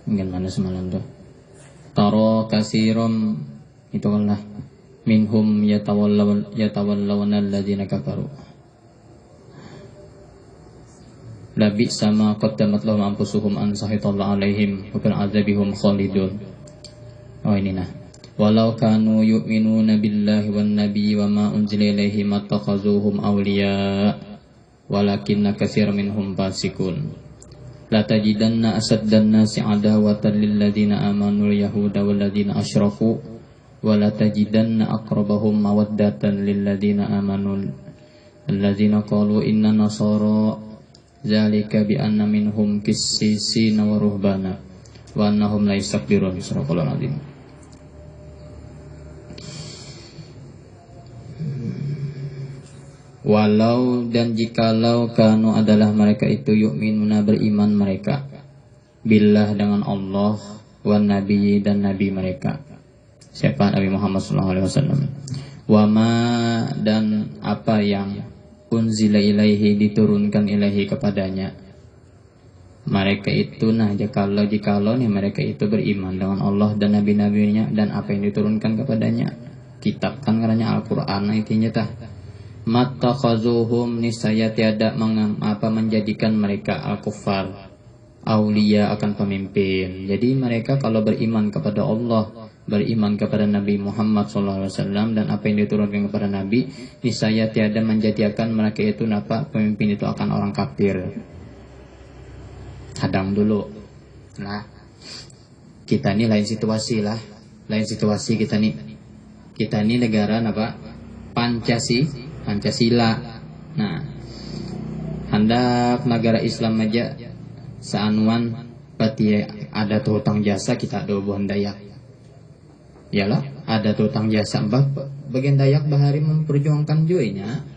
Mungkin mana semalam tuh. Taro kasirom itu kan lah. Minhum yatawallawna alladhina kafaru. Labi sama qaddamat lahum anfusuhum an sahitallahu alaihim wa bil adzabihum khalidun. Oh ini nah. Walau kanu yu'minuna billahi wan nabiyyi wa ma unzila ilaihim attakhazuhum awliya walakinna katsiran minhum fasiqun. La tajidanna asaddan nasi adawatan lil ladzina amanu yahuda wal ladzina asyraku wa la tajidanna aqrabahum mawaddatan lil ladzina amanu alladzina qalu inna nasara zalika bi anna minhum qissisina wa ruhbana wa annahum la yastakbirun. Surahul Azim. Walau dan jikalau kanu adalah mereka itu yu'minuna beriman mereka billah dengan Allah wan nabi dan nabi mereka. Siapa Nabi Muhammad SAW. Wama dan apa yang unzila ilaihi diturunkan ilaihi kepadanya. Mereka itu jikalau nih mereka itu beriman dengan Allah dan nabi-nabinya dan apa yang diturunkan kepadanya. Kitab kan karena Al-Qur'an intinya tah. Mattakhazuhum niscaya tiada menjadikan mereka al-kuffar aulia akan pemimpin. Jadi mereka kalau beriman kepada Allah, beriman kepada Nabi Muhammad SAW dan apa yang diturunkan kepada Nabi, niscaya tiada menjadikan mereka itu pemimpin itu akan orang kafir. Hadang dulu. Nah, kita ini lain situasi lah, lain situasi kita nih. Kita ini negara Pancasila. Nah, hendak negara Islam aja seanuan berarti ada tuh hutang jasa kita ada buhan Dayak. Yalah, ada tuh hutang jasa bagian Dayak bahari memperjuangkan juinya.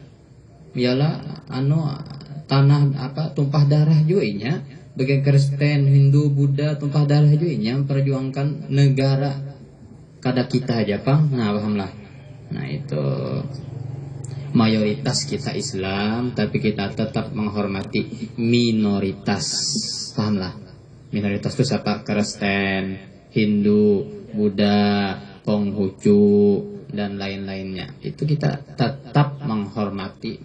Yalah, tanah tumpah darah juinya. Bagian Kristen, Hindu, Buddha tumpah darah juinya memperjuangkan negara kada kita aja, Pang. Nah, pahamlah. Nah, itu mayoritas kita Islam, tapi kita tetap menghormati minoritas. Pahamlah? Minoritas itu siapa? Kristen, Hindu, Buddha, Konghucu, dan lain-lainnya. Itu kita tetap menghormati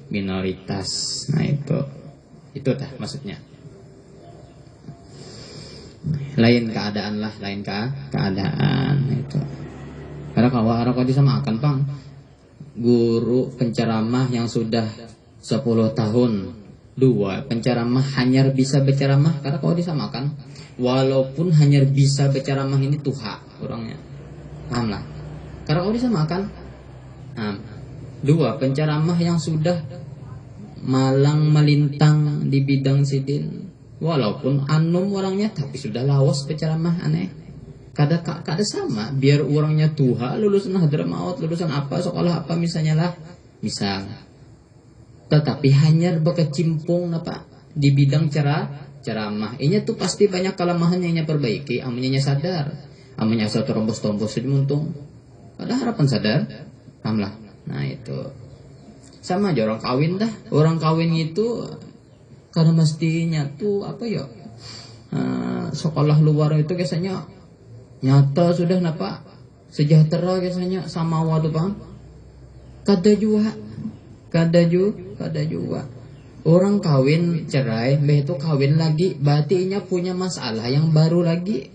minoritas. Nah itu dah maksudnya. Lain keadaan lah, lain keadaan itu. Karena kalau disamakan, Pang. Guru penceramah yang sudah 10 tahun 2 penceramah hanya bisa berceramah karena kalau disamakan walaupun hanya bisa berceramah ini tuha orangnya paham lah karena kalau disamakan 2 penceramah yang sudah malang melintang di bidang sidin walaupun anum orangnya tapi sudah lawas berceramah aneh kada sama biar orangnya tuha lulusan Hadramaut lulusan apa sekolah apa misalnya lah misal tetapi hanya berkecimpung di bidang ceramah ini tuh pasti banyak kelemahannya yang perbaiki amunnya sadar amunnya satu tombos jadi untung ada harapan sadar paham lah nah itu sama aja orang kawin itu karena mestinya tuh sekolah luar itu biasanya nyata sudah sejahtera biasanya sama waduh Bang. Kada juga. Orang kawin cerai, itu kawin lagi, berarti inya punya masalah yang baru lagi.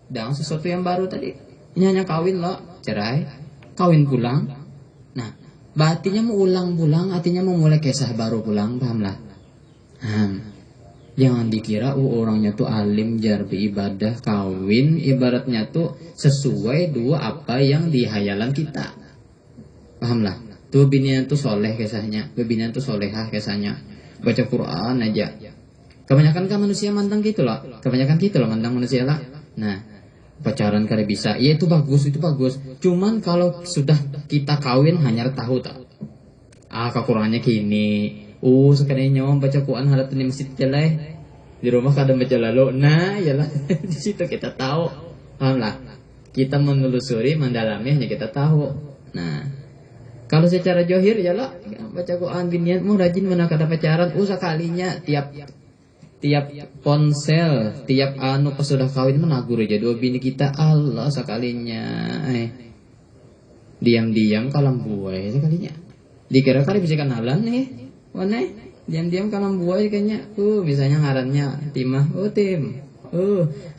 Dan sesuatu yang baru tadi. Inya hanya kawin loh, cerai, kawin pulang. Nah, berartinya mau ulang pulang, artinya mau mulai kisah baru pulang, pahamlah. Jangan dikira orangnya tuh alim jarbi ibadah kawin ibaratnya tuh sesuai apa yang di hayalan kita. Pahamlah. Tuh binian tuh soleh kisahnya, binian tuh solehah kisahnya. Baca Quran aja. Kebanyakan kan manusia mantang gitu loh. Kebanyakan gitu loh mantang manusia lah. Nah, pacaran kada bisa. Iya itu bagus. Cuman kalau sudah kita kawin hanya tahu tak. Kekurangannya gini. Sekalian nyawang baca Quran harap di masjid jelai di rumah kadang baca lalu. Nah, yalah di situ kita tahu. Pahamlah. Kita menelusuri, mendalami hanya kita tahu. Nah, kalau secara johir ya lah baca Quran binianmu rajin mana kada pacaran, sekalinya tiap ponsel, tiap anu pas sudah kawin menagur aja dua bini kita, Allah sekalinya diam-diam kalam buai sekalinya. Dikira kali bisa kenalan nih, mana diam-diam kalam buai kayaknya. Misalnya ngarannya Timah, Tim.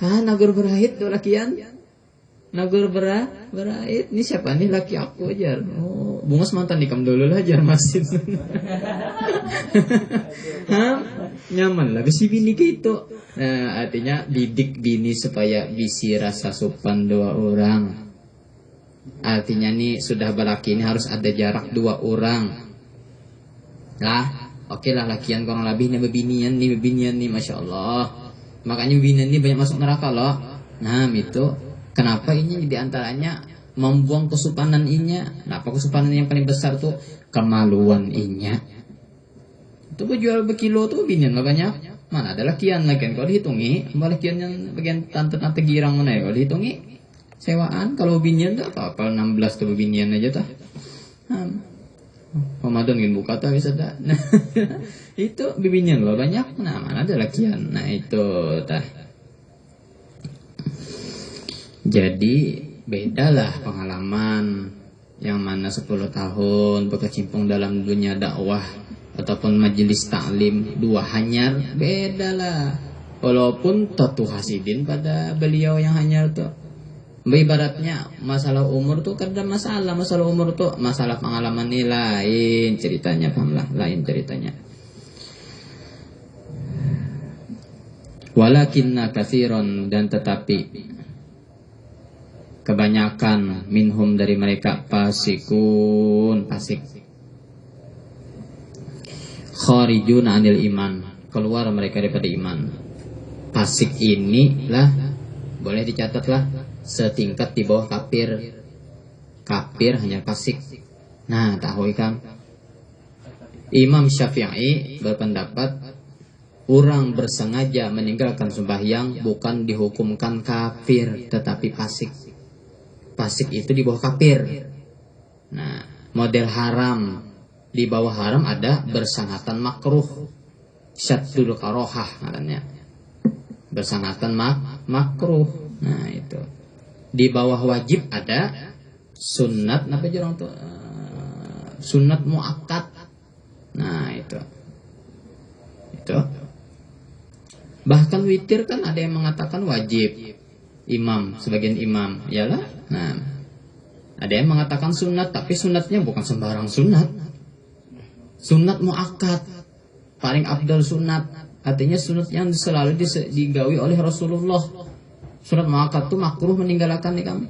Nagur berahit tuh lakian. Nagur berahit. Ini siapa nih laki aku aja. Bungas mantan nikam dulu lah jar masjid. Nyaman lah bisi bini gitu. Nah, artinya didik bini supaya bisi rasa sopan dua orang. Artinya nih sudah berlaki ini harus ada jarak 2 orang. Lah, oke lah lakian kurang lebih nih bebinian nih, masya Allah. Makanya bebinian nih banyak masuk neraka loh. Nah itu kenapa ini diantaranya membuang kesupanan inya. Nah, apa kesupanan yang paling besar tuh kemaluan inya. Itu jual berkilo tuh binian lah banyak. Mana ada lakian kalau dihitungi, lakian yang bagian tante girang mana ya kalau dihitungi. Sewaan kalau binian tuh apa 16 tuh binian aja tuh. Ramadan gini buka tuh bisa dah. Itu bibinian loh banyak. Nah, mana ada lakian. Nah, itu tah. Jadi bedalah pengalaman yang mana 10 tahun berkecimpung dalam dunia dakwah ataupun majelis taklim 2 hanyar, bedalah. Walaupun Totu Hasidin pada beliau yang hanyar tuh. Ibaratnya masalah umur tuh kada masalah umur tuh masalah pengalaman ini lain ceritanya, pahamlah, lain ceritanya. Walakinna katsiron, dan tetapi kebanyakan minhum dari mereka fasik kharijun anil iman, keluar mereka daripada iman. Fasik inilah boleh dicatatlah setingkat di bawah kafir. Kafir hanya fasik. Nah, tahu kan? Imam Syafi'i berpendapat orang bersengaja meninggalkan sembahyang bukan dihukumkan kafir tetapi fasik. Fasik itu di bawah kafir. Nah, model haram, di bawah haram ada bersangatan makruh, syaddul karohah katanya. Bersangatan makruh. Nah, itu. Di bawah wajib ada sunat, apa jorong tuh? Sunat muakkad. Nah, itu. Bahkan witir kan ada yang mengatakan wajib. Sebagian imam, iyalah. Nah, ada yang mengatakan sunat, tapi sunatnya bukan sembarang sunat. Sunat muakkad, paling afdal sunat. Artinya sunat yang selalu digawi oleh Rasulullah. Sunat muakkad itu makruh meninggalkan nih kami.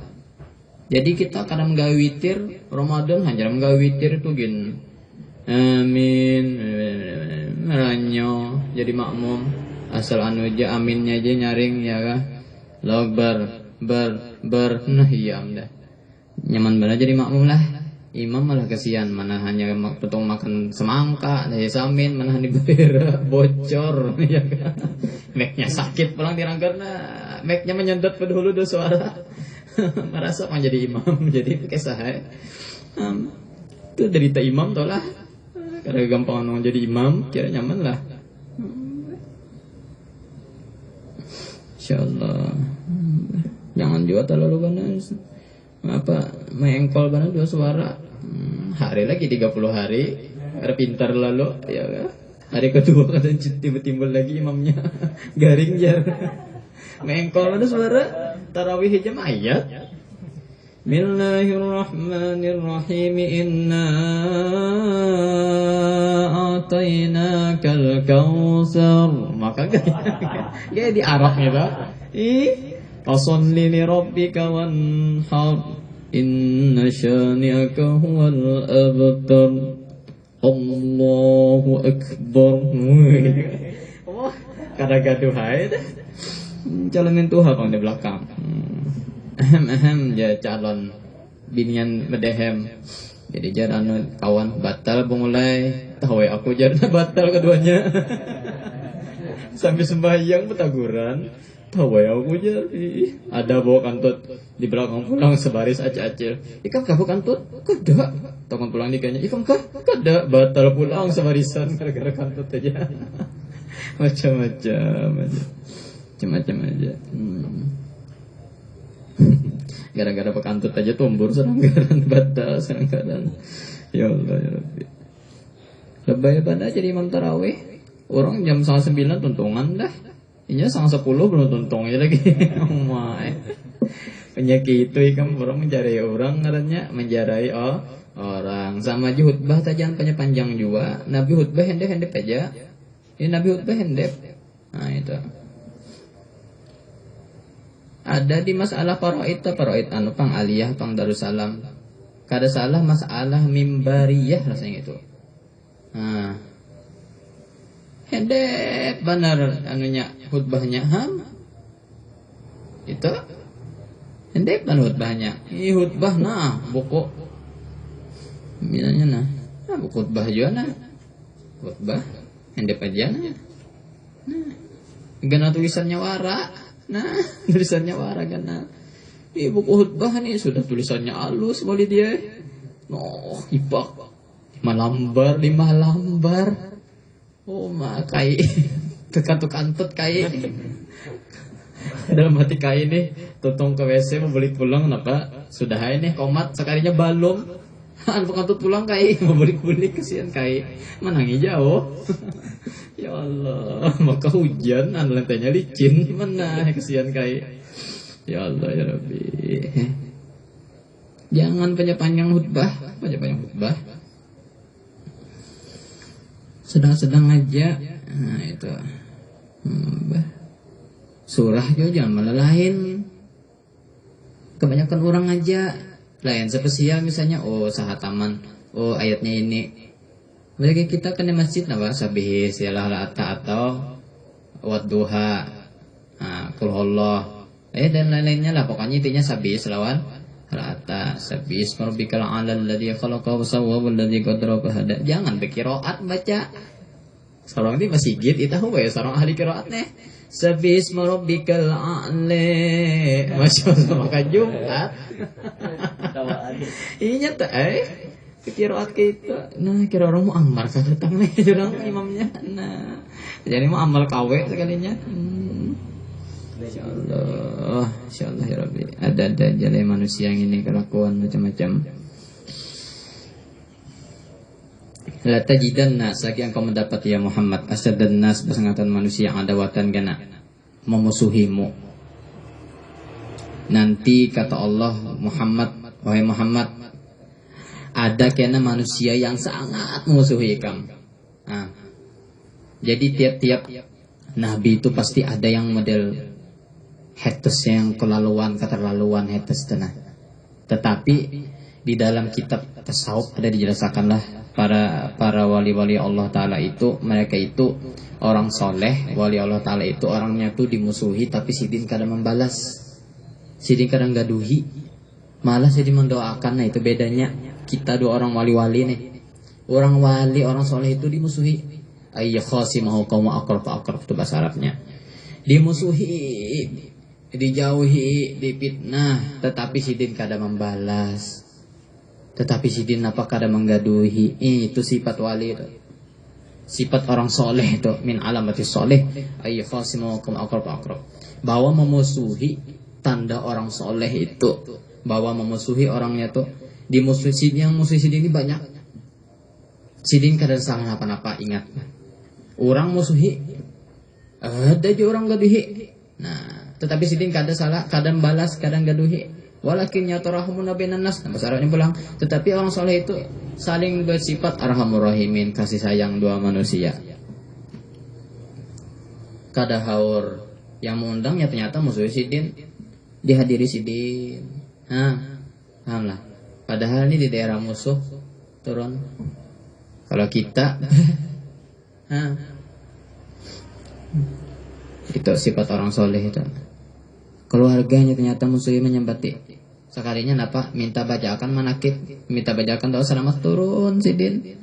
Jadi kita kadang menggawi witir Ramadan hanya menggawi witir itu gin. Amin. Meranyo jadi makmum asal anu aja aminnya aja nyaring ya kah. Logbar nah iya dah. Nyaman benar jadi makmum lah. Imam malah kasihan, mana hanya potong makan semangka dari samin, mana hanya bocor ya kan. Mic-nya sakit pulang diranggarna, mic-nya menyedot pada hulu do suara. Merasa menjadi imam, jadi pakai sahaya. Itu derita imam toh lah. Karena gampang orang jadi imam, kira nyaman lah. Insyaallah. Jangan juga terlalu panas. Mengengkol banget dua suara. Hari lagi 30 hari. Ada pintar lalu ya kan. Hari kedua kan timbul lagi imamnya garing jar. Mengengkol banget suara. Tarawih aja ayat. Bismillahirrahmanirrahim. Inna atainakal kautsar. Maka gaya di Arabnya Pak. Fasalli li rabbika wanhar inna syani'aka huwal abtar. Allahu akbar. Wah, kada gaduh ae dah. Calonin Tuhan bang di belakang. Ya calon binian medehem. Jadi jaran kawan batal pemulai. Tahu ya aku jaran batal keduanya. Sampai sembahyang petaguran. Tahu ya aku jadi ada bawa kantut di belakang pulang sebaris acil-acil. Ikam kah kantut? Kada. Tokon pulang nikahnya. Ikam kah? Kada. Batal pulang sebarisan gara-gara kantut aja. Macam-macam aja. Gara-gara pekantut aja tumbur seranggaran batal seranggaran. Ya Allah ya Rabbi. Lebay pada jadi imam tarawih. Orang jam 9:30 tuntungan dah. Ini 10:10 belum tuntungnya lagi. Oh my. Penyakit itu ikan orang menjarai orang katanya menjarai orang sama aja khutbah jangan panjang juga. Nabi khutbah hendep aja. Ini Nabi khutbah hendep. Nah itu. Ada di masalah paraid anu pang aliyah pang darussalam. Kada salah masalah mimbariyah rasanya itu. Nah. Hendep benar anunya khutbahnya itu hendep kan khutbahnya ini khutbah nah buku bilangnya buku khutbah juga khutbah hendep aja gana tulisannya wara tulisannya wara gana ini buku khutbah nih sudah tulisannya halus boleh dia ipak 5 lembar oh makai tukantut kai dalam hati kai nih tutong ke WC mau balik pulang napa sudah ini komat sekalinya balum tukantut pulang kai mau balik kesian kai menangi jauh ya Allah maka hujan lantainya licin mana kesian kai ya Allah ya Rabbi jangan panjang khutbah sedang-sedang aja. Nah itu surah juga jangan melelahin. Kebanyakan orang aja lain spesial misalnya sahataman ayatnya ini. Bagi kita kan di masjid napa sabihis yalah lata atau wadduha qul Allah dan lain-lainnya lah pokoknya intinya sabihis lawan lata sabihis rabbikal a'la alladzi khalaqa wa sawwa walladzi qaddara fahada. Jangan berqiraat baca. Seorang ini masih git itu ya seorang ahli qiraat nih. Sabihis rabbikal a'la. Masya Allah maka Jumat. Iya tak qiraat kita. Nah kira orang mau amal ka datang nih orang imamnya. Nah jadi mau amal kawe sekalinya. Insyaallah ya Rabbi. Ada jalan manusia yang ini kelakuan macam-macam. La tajidanna saking engkau mendapat ya Muhammad asadan nas bersangatan manusia yang adawatan gana memusuhimu. Nanti kata Allah Muhammad wahai Muhammad ada kena manusia yang sangat memusuhi kamu. Jadi tiap-tiap nabi itu pasti ada yang model haters yang keterlaluan haters tenang. Tetapi di dalam kitab tasawuf ada dijelaskanlah para wali-wali Allah Ta'ala itu mereka itu orang soleh. Wali Allah Ta'ala itu orangnya tuh dimusuhi tapi sidin kadang membalas, sidin kadang gaduhi, malah sidin mendoakan. Nah itu bedanya kita dua orang wali-wali nih. Orang wali orang soleh itu dimusuhi ayyakhasimahu qawma aqrab itu bahasa Arabnya, dimusuhi, dijauhi, dipitnah, tetapi sidin kadang membalas, tetapi sidin apa kadang menggaduhi. Itu sifat wali itu, sifat orang soleh itu. Min alamati soleh ayyakhasimukum aqrab. Bahwa memusuhi tanda orang soleh itu, bahwa memusuhi orangnya tuh dimusuhi. Sidin yang musuhi sidin ini banyak. Sidin kadang salah apa-apa ingat. Orang musuhi ada aja orang gaduhi. Nah tetapi sidin kadang salah, kadang balas, kadang gaduhi. Walakin yatarahumuna bainan nas. Bahasa Arabnya pulang. Tetapi orang soleh itu saling bersifat arhamur rahimin, kasih sayang dua manusia. Kada haur yang mengundangnya ternyata musuh sidin, dihadiri sidin. Paham lah. Padahal ini di daerah musuh turun. Kalau kita itu sifat orang soleh itu. Keluarganya ternyata musuhnya menyembati. Sekalinya napa minta bajakan manakib, minta bajakan doa selamat turun sidin.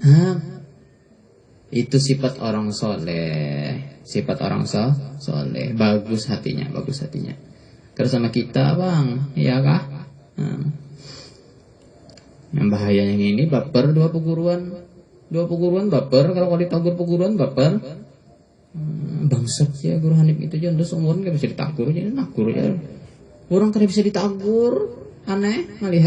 Itu sifat orang soleh. Sifat orang soleh. Bagus hatinya. Terus sama kita bang, iya kah? Yang bahayanya ini baper dua peguruan baper. Kalau ditagur peguruan baper. Bangsat ya guru Hanif itu aja udah seumur nggak bisa ditagur aja, nakur ya. Orang kada bisa ditagur, aneh malih.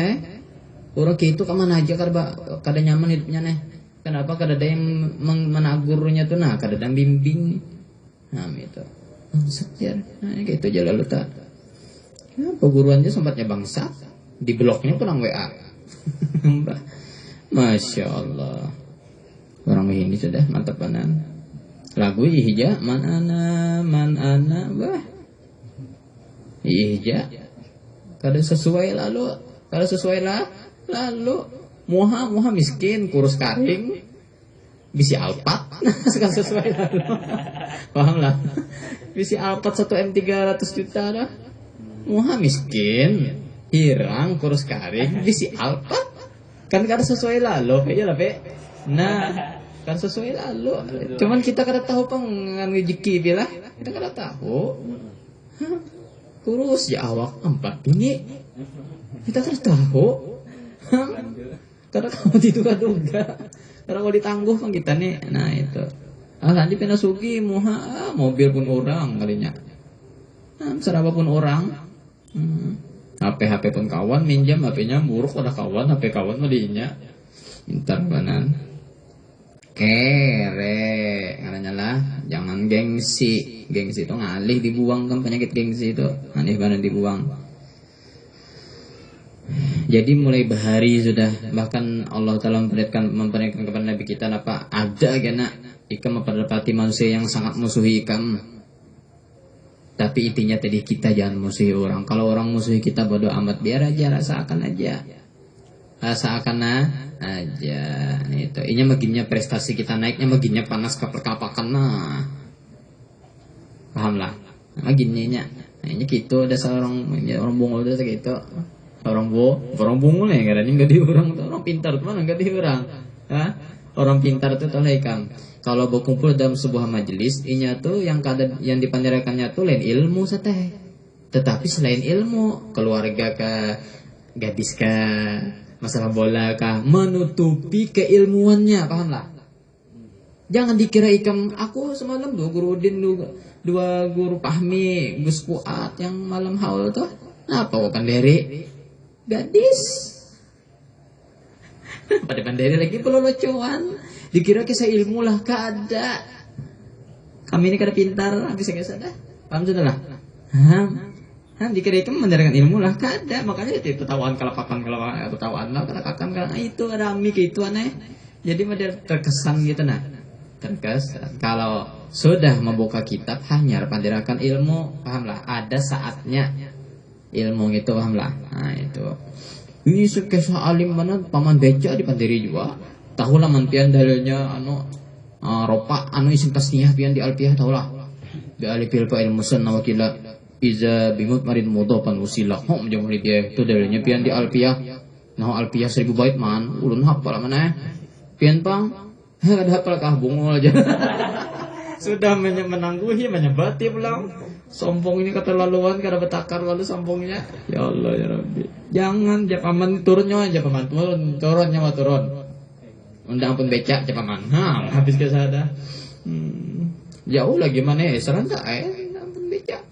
Orang gitu kemana aja kada nyaman hidupnya nih. Kenapa kada ada yang menagurnya tuh, nah kada ada yang bimbing. Nah itu bangsat ya. Nah kayak itu aja lalu tak. Ya, peguruannya sempatnya bangsat, di bloknya pulang WA. Masya Allah. Orang ini sudah mantap panan. Lagu ihja man ana bah. Ihja. Kada sesuai lalu muha miskin kurus karing bisi alpat sekarang sesuai lalu. Paham lah. Bisi alpat 1 M 300 juta dah. Muha miskin hirang kurus karing bisi alpat kan kada sesuai lalu aja lah pe. Nah kan sesuai lalu. Cuman kita kada tahu pengen rezeki dia lah. Kita kada tahu. Kurus ya awak 4 tinggi. Kita kada tahu. Karena kamu itu duga. Karena kalau ditangguh kan kita nih. Nah itu. Nanti pina sugi muha mobil pun orang kalinya. Seraba pun orang. HP pun kawan minjam HP-nya buruk ada kawan HP kawan malinya. Intar banan. Kere karena lah jangan gengsi itu ngalih dibuang kan penyakit gengsi itu aneh banget dibuang. Jadi mulai bahari sudah bahkan Allah Ta'ala memperingatkan kepada Nabi kita apa ada kena ikam mendapati manusia yang sangat musuhi ikam. Tapi intinya tadi kita jangan musuhi orang. Kalau orang musuhi kita bodoh amat biar aja rasakan aja. Itu ini maginnya prestasi kita naiknya maginnya panas kapal-kapakan nah paham lah maginnya ini gitu ada seorang bungul itu gitu orang bungul ya kadang nggak diurang tuh orang pintar tuh mana nggak diurang orang pintar tuh tahu ikam kalau berkumpul dalam sebuah majelis inya tuh yang dipandirakannya tuh lain ilmu sateh tetapi selain ilmu keluarga kah gadis kah masalah bola kah menutupi keilmuannya paham lah. Jangan dikira ikam aku semalam 2 guru Udin 2 guru Pahmi Gus Fuad yang malam haul tuh apa panderi gadis pada panderi lagi pelolocoan dikira kisah ilmu lah kada kami ini kada pintar bisa dah paham sudah lah. Jika dia itu mendengarkan ilmu lah, kada makanya itu tawaan kelapakan tawaan lah kelapakan itu ada mik itu aneh. Jadi dia terkesan gitu nah, terkesan. Kalau sudah membuka kitab hanya pandirakan ilmu, pahamlah. Ada saatnya ilmu itu pahamlah. Nah itu. Ini sekesah alim mana paman beja di pandiri juga. Tahu lah manpian dalilnya ropa isim tasniyah pian di alpiyah tahu lah. Di alipil pa ilmu sunna wakila. Iza bimut marin mudhafan usila. Jangan dia itu dalilnya pian di alpiyah. Nah alpiyah 1000 bait man, ulun hafal mana? Pian pang, ada hafal kah bungul aja. Sudah menangguhi menyebati pulang. Sombong ini keterlaluan kada betakar lalu sombongnya. Ya Allah ya Rabbi. Jangan paman turunnya aja paman turunnya mah turun. Undang pun becak paman. Habis ke sana. Jauh lagi mana seranda ampun becak.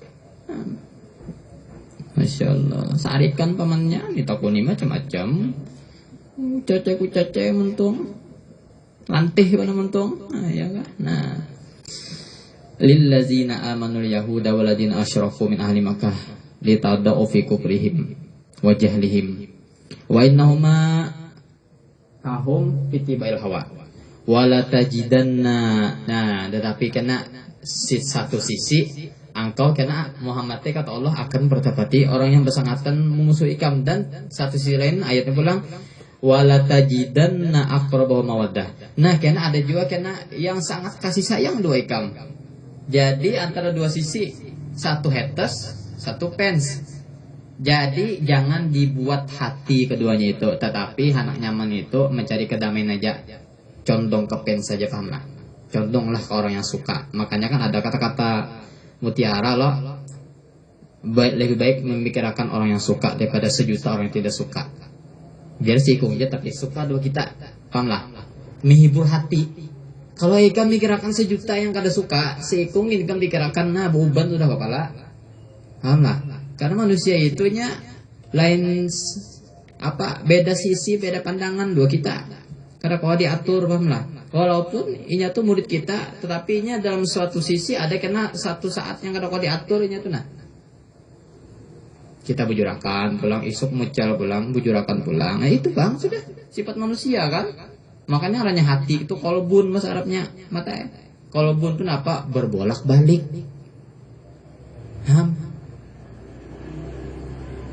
Masya Allah. Sarikan pamannya ditakuni macam-macam. Cace mentung. Lantih mana mentung. Ya kan. Nah. Lillazina amanul yahuda waladina asyrafu min ahli Makkah litadau fi kufrihim wa jahlihim wa innahuma kahum fitibail hawa wala tajidanna. Nah tetapi kena satu sisi engkau kena Muhammad kata Allah akan berdapati orang yang bersangatan memusuhi ikam, dan satu sisi lain ayatnya pulang wala tajidanna aqrabahu mawaddah. Nah kena ada juga kena yang sangat kasih sayang dua ikam. Jadi antara dua sisi, satu haters, satu fans. Jadi jangan dibuat hati keduanya itu, tetapi anak nyaman itu mencari kedamaian aja. Condong ke fans saja, paham lah. condonglah ke orang yang suka. Makanya kan ada kata-kata mutiara loh, lebih baik memikirkan orang yang suka daripada sejuta orang yang tidak suka. Biar sikung aja tapi suka dua kita, paham lah, menghibur hati. Kalau ikan mikirkan sejuta yang kada suka, sikung ikan mikirkan nah beban sudah kepala, paham lah. Karena manusia itunya lain apa, beda sisi, beda pandangan dua kita. Karena kalau diatur, paham lah. Walaupun inya tuh murid kita, tetapi inya dalam suatu sisi ada kena satu saat yang kada kalau diatur inya tuh nah. Kita bujurakan pulang, isuk mucal pulang, bujurakan pulang. Nah itu bang, sudah sifat manusia kan. Makanya orangnya hati itu kolbun mas Arabnya mata ya. Kolbun itu apa? Berbolak balik.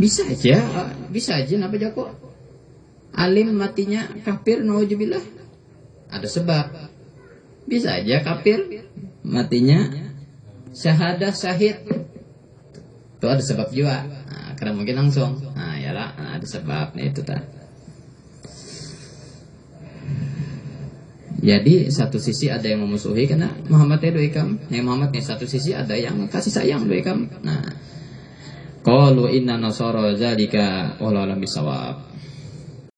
Bisa aja napa Joko? Alim matinya kafir, nauzubillah. Ada sebab. Bisa aja kafir matinya syahadah syahid. Itu ada sebab juga. Nah, karena mungkin langsung. Nah, yalah, ada sebab. Nah, itu tak. Jadi satu sisi ada yang memusuhi karena Muhammad itu ikam. Yang Muhammad nih satu sisi ada yang kasih sayang do ikam. Nah, qalu inna nasara zalika wallahu alam bisawab.